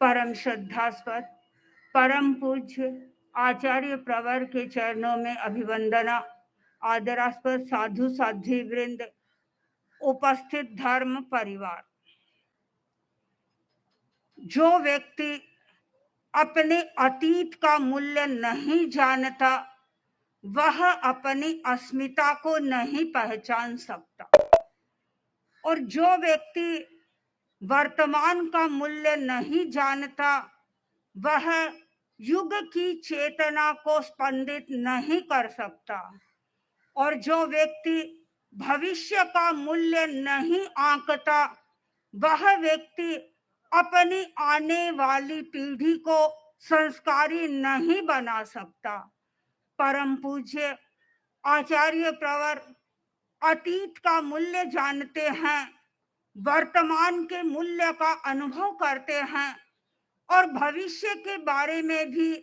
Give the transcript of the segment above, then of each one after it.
परम श्रद्धास्पद परम पूज्य आचार्य प्रवर के चरणों में अभिवंदना। आदरास्पद साधु साध्वी वृंद, उपस्थित धर्म परिवार। जो व्यक्ति अपने अतीत का मूल्य नहीं जानता वह अपनी अस्मिता को नहीं पहचान सकता, और जो व्यक्ति वर्तमान का मूल्य नहीं जानता वह युग की चेतना को स्पंदित नहीं कर सकता, और जो व्यक्ति भविष्य का मूल्य नहीं आंकता वह व्यक्ति अपनी आने वाली पीढ़ी को संस्कारी नहीं बना सकता। परम पूज्य आचार्य प्रवर अतीत का मूल्य जानते हैं, वर्तमान के मूल्य का अनुभव करते हैं और भविष्य के बारे में भी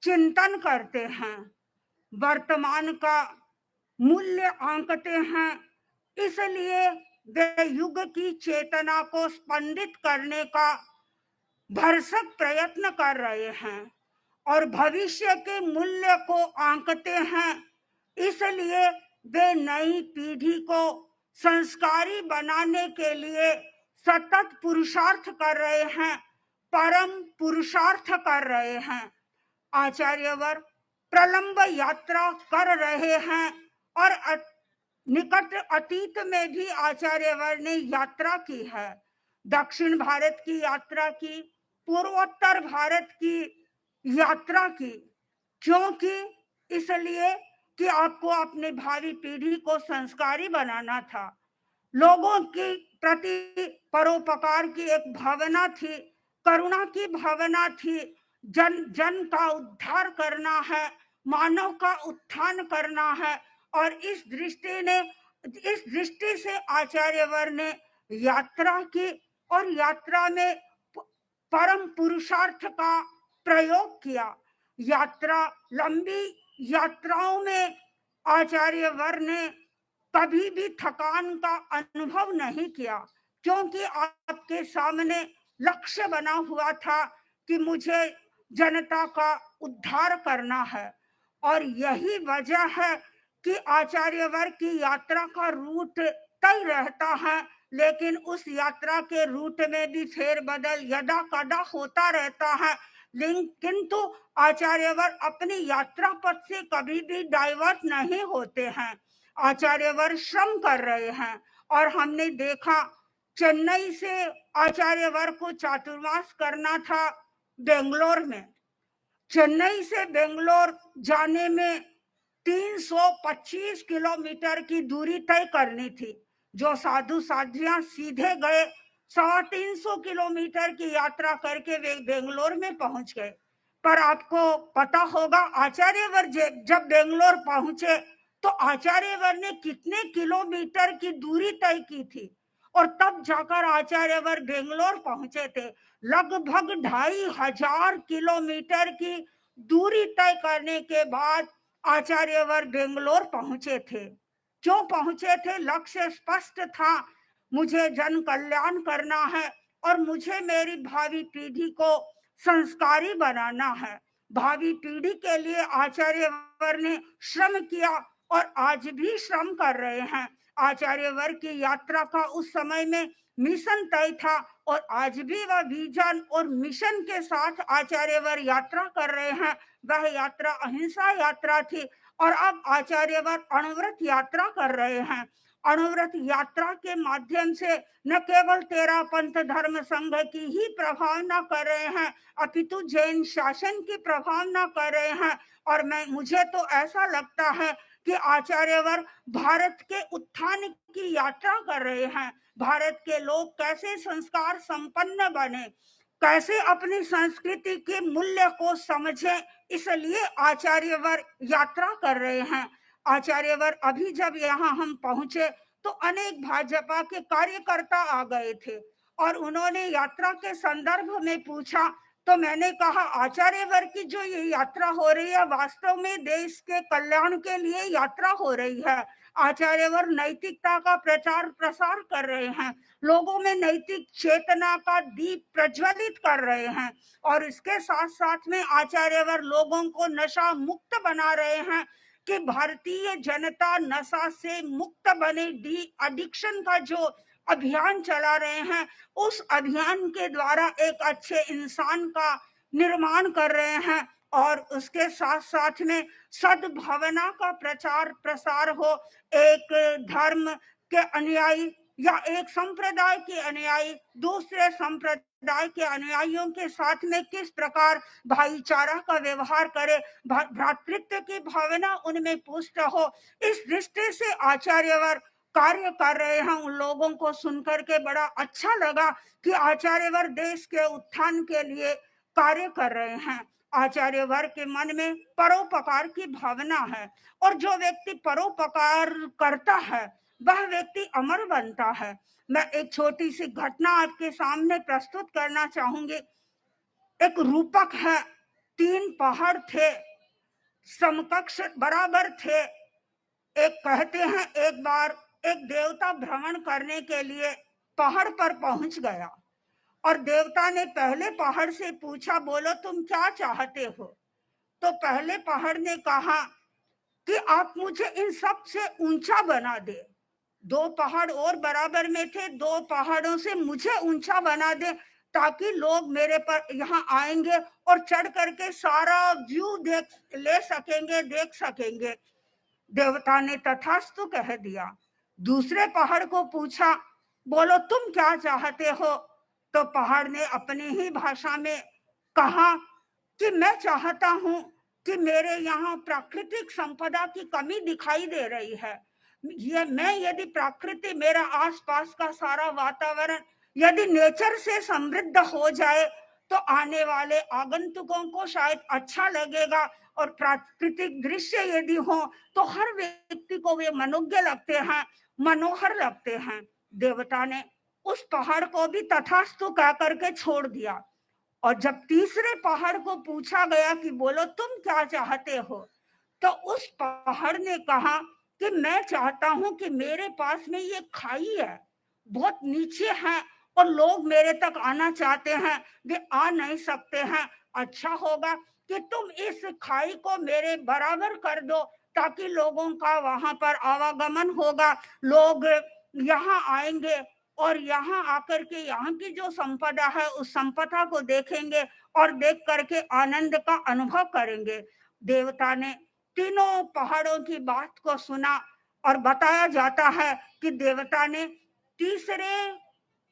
चिंतन करते हैं। वर्तमान का मूल्य आंकते हैं, इसलिए वे युग की चेतना को स्पंदित करने का भरसक प्रयत्न कर रहे हैं, और भविष्य के मूल्य को आंकते हैं, इसलिए वे नई पीढ़ी को संस्कारी बनाने के लिए सतत पुरुषार्थ कर रहे हैं, परम पुरुषार्थ कर रहे हैं। आचार्यवर प्रलंब यात्रा कर रहे हैं और निकट अतीत में भी आचार्यवर ने यात्रा की है। दक्षिण भारत की यात्रा की, पूर्वोत्तर भारत की यात्रा की। क्योंकि इसलिए कि आपको अपने भावी पीढ़ी को संस्कारी बनाना था, लोगों के प्रति परोपकार की एक भावना थी, करुणा की भावना थी, जन जन का उद्धार करना है, मानव का उत्थान करना है, और इस दृष्टि से आचार्यवर ने यात्रा की, और यात्रा में परम पुरुषार्थ का प्रयोग किया। यात्रा, लंबी यात्राओं में आचार्यवर ने कभी भी थकान का अनुभव नहीं किया, क्योंकि आपके सामने लक्ष्य बना हुआ था कि मुझे जनता का उद्धार करना है। और यही वजह है कि आचार्यवर की यात्रा का रूट तय रहता है, लेकिन उस यात्रा के रूट में भी फेरबदल यदा कदा होता रहता है, किंतु आचार्यवर अपनी यात्रा पथ से कभी भी डाइवर्ट नहीं होते हैं। आचार्यवर श्रम कर रहे हैं, और हमने देखा चेन्नई से आचार्यवर को चातुर्मास करना था बेंगलोर में। चेन्नई से बेंगलोर जाने में 325 किलोमीटर की दूरी तय करनी थी। जो साधु साध्वियां सीधे गए, 350 किलोमीटर की यात्रा करके वे बेंगलोर में पहुंच गए। पर आपको पता होगा आचार्यवर जब बेंगलोर पहुंचे तो आचार्यवर ने कितने किलोमीटर की दूरी तय की थी, और तब जाकर आचार्यवर बेंगलोर पहुंचे थे। लगभग 2500 किलोमीटर की दूरी तय करने के बाद आचार्यवर बेंगलोर पहुंचे थे। क्यों पहुंचे थे? लक्ष्य स्पष्ट था, मुझे जन कल्याण करना है और मुझे मेरी भावी पीढ़ी को संस्कारी बनाना है। भावी पीढ़ी के लिए आचार्यवर ने श्रम किया और आज भी श्रम कर रहे हैं। आचार्यवर की यात्रा का उस समय में मिशन तय था, और आज भी वह विजन और मिशन के साथ आचार्यवर यात्रा कर रहे हैं। वह यात्रा अहिंसा यात्रा थी, और अब आचार्यवर अणुव्रत यात्रा कर रहे हैं। अणुव्रत यात्रा के माध्यम से न केवल तेरा पंथ धर्म संघ की ही प्रभावना कर रहे हैं, अपितु जैन शासन की प्रभावना कर रहे हैं। और मुझे तो ऐसा लगता है कि आचार्यवर भारत के उत्थान की यात्रा कर रहे हैं। भारत के लोग कैसे संस्कार संपन्न बने, कैसे अपनी संस्कृति के मूल्य को समझें, इसलिए आचार्यवर यात्रा कर रहे हैं। आचार्यवर अभी जब यहाँ हम पहुंचे तो अनेक भाजपा के कार्यकर्ता आ गए थे, और उन्होंने यात्रा के संदर्भ में पूछा तो मैंने कहा आचार्य वर्ग की जो ये यात्रा हो रही है वास्तव में देश के कल्याण के लिए यात्रा हो रही है। आचार्य वर्ग नैतिकता का प्रचार प्रसार कर रहे हैं, लोगों में नैतिक चेतना का दीप प्रज्वलित कर रहे हैं, और इसके साथ साथ में आचार्य वर्ग लोगों को नशा मुक्त बना रहे हैं कि भारतीय जनता नशा से मुक्त बने। डी एडिक्शन का जो अभियान चला रहे हैं, उस अभियान के द्वारा एक अच्छे इंसान का निर्माण कर रहे हैं, और उसके साथ साथ में सद्भावना का प्रचार प्रसार हो। एक धर्म के अनुयायी या एक संप्रदाय के अनुयायी दूसरे संप्रदाय के अनुयायियों के साथ में किस प्रकार भाईचारा का व्यवहार करे, भ्रातृत्व की भावना उनमें पुष्ट हो, इस दृष्टि से आचार्यवर कार्य कर रहे हैं। उन लोगों को सुनकर के बड़ा अच्छा लगा कि आचार्यवर देश के उत्थान के लिए कार्य कर रहे हैं। आचार्यवर के मन में परोपकार की भावना है, और जो व्यक्ति परोपकार करता है वह व्यक्ति अमर बनता है। मैं एक छोटी सी घटना आपके सामने प्रस्तुत करना चाहूंगी। एक रूपक है, 3 पहाड़ थे, समकक्ष बराबर थे। एक कहते हैं एक बार एक देवता भ्रमण करने के लिए पहाड़ पर पहुंच गया, और देवता ने पहले पहाड़ से पूछा, बोलो तुम क्या चाहते हो? तो पहले पहाड़ ने कहा कि आप मुझे इन सब से ऊंचा बना दे। 2 पहाड़ और बराबर में थे, 2 पहाड़ों से मुझे ऊंचा बना दे, ताकि लोग मेरे पर यहाँ आएंगे और चढ़ करके सारा व्यू ले सकेंगे, देख सकेंगे। देवता ने तथास्तु कह दिया। दूसरे पहाड़ को पूछा, बोलो तुम क्या चाहते हो? तो पहाड़ ने अपनी ही भाषा में कहा कि मैं चाहता हूं कि मेरे यहाँ प्राकृतिक संपदा की कमी दिखाई दे रही है। मैं यदि प्रकृति, मेरा आसपास का सारा वातावरण यदि नेचर से समृद्ध हो जाए तो आने वाले आगंतुकों को शायद अच्छा लगेगा, और प्राकृतिक दृश्य यदि हो तो हर व्यक्ति को वे मनोज्ञ लगते हैं, मनोहर लगते हैं। देवता ने उस पहाड़ को भी तथास्तु कह करके छोड़ दिया, और जब तीसरे पहाड़ को पूछा गया कि बोलो तुम क्या चाहते हो, तो उस पहाड़ ने कहा कि मैं चाहता हूं कि मेरे पास में ये खाई है, बहुत नीचे है, और लोग मेरे तक आना चाहते हैं, वे आ नहीं सकते हैं। अच्छा होगा कि तुम इस खाई को मेरे बराबर कर दो, ताकि लोगों का वहां पर आवागमन होगा, लोग यहाँ आएंगे और यहाँ आकर के यहाँ की जो संपदा है उस संपदा को देखेंगे और देख करके आनंद का अनुभव करेंगे। देवता ने तीनों पहाड़ों की बात को सुना, और बताया जाता है कि देवता ने तीसरे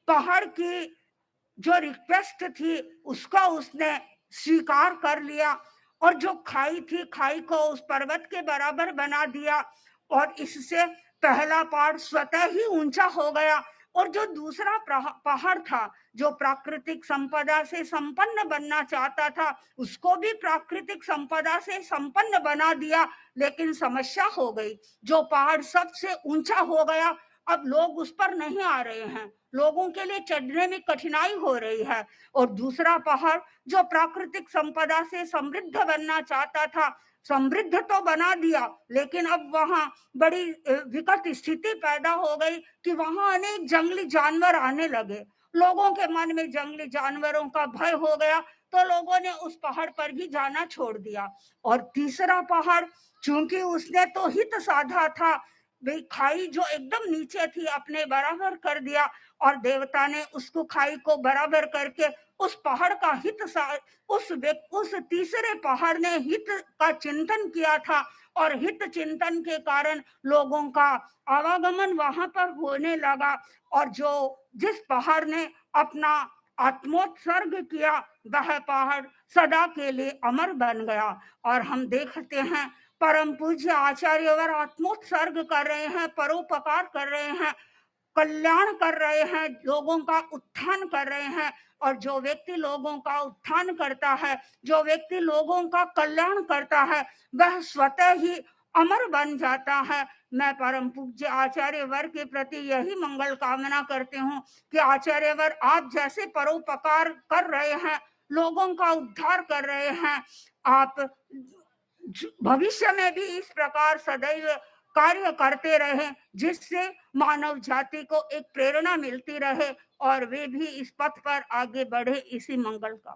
पहाड़ की जो रिक्वेस्ट थी उसका उसने स्वीकार कर लिया, और जो खाई थी खाई को उस पर्वत के बराबर बना दिया, और इससे पहला पहाड़ स्वतः ही ऊंचा हो गया। और जो दूसरा पहाड़ था, जो प्राकृतिक संपदा से संपन्न बनना चाहता था, उसको भी प्राकृतिक संपदा से संपन्न बना दिया। लेकिन समस्या हो गई, जो पहाड़ सबसे ऊंचा हो गया अब लोग उस पर नहीं आ रहे हैं, लोगों के लिए चढ़ने में कठिनाई हो रही है। और दूसरा पहाड़ जो प्राकृतिक संपदा से समृद्ध बनना चाहता था, समृद्ध तो बना दिया, लेकिन अब वहां बड़ी विकट स्थिति पैदा हो गई कि वहां अनेक जंगली जानवर आने लगे। लोगों के मन में जंगली जानवरों का भय हो गया, तो लोगों ने उस पहाड़ पर भी जाना छोड़ दिया। और तीसरा पहाड़, चूंकि उसने तो हित साधा था, भाई खाई जो एकदम नीचे थी अपने बराबर कर दिया, और देवता ने उसको खाई को बराबर करके उस पहाड़ का हित उस तीसरे पहाड़ ने हित का चिंतन किया था, और हित चिंतन के कारण लोगों का आवागमन वहां पर होने लगा। और जो जिस पहाड़ ने अपना आत्मोत्सर्ग किया वह पहाड़ सदा के लिए अमर बन गया। और हम देखते हैं परम पूज्य आचार्यवर आत्मोत्सर्ग कर रहे हैं, परोपकार कर रहे हैं, कल्याण कर रहे हैं, लोगों का उत्थान कर रहे हैं। और जो व्यक्ति लोगों का उत्थान करता है, जो व्यक्ति लोगों का कल्याण करता है, वह स्वतः ही अमर बन जाता है। मैं परम पूज्य आचार्यवर के प्रति यही मंगल कामना करती हूँ कि आचार्यवर आप जैसे परोपकार कर रहे हैं, लोगों का उद्धार कर रहे हैं। आप भविष्य में भी इस प्रकार सदैव कार्य करते रहें, जिससे मानव जाति को एक प्रेरणा मिलती रहे और वे भी इस पथ पर आगे बढ़े। इसी मंगल का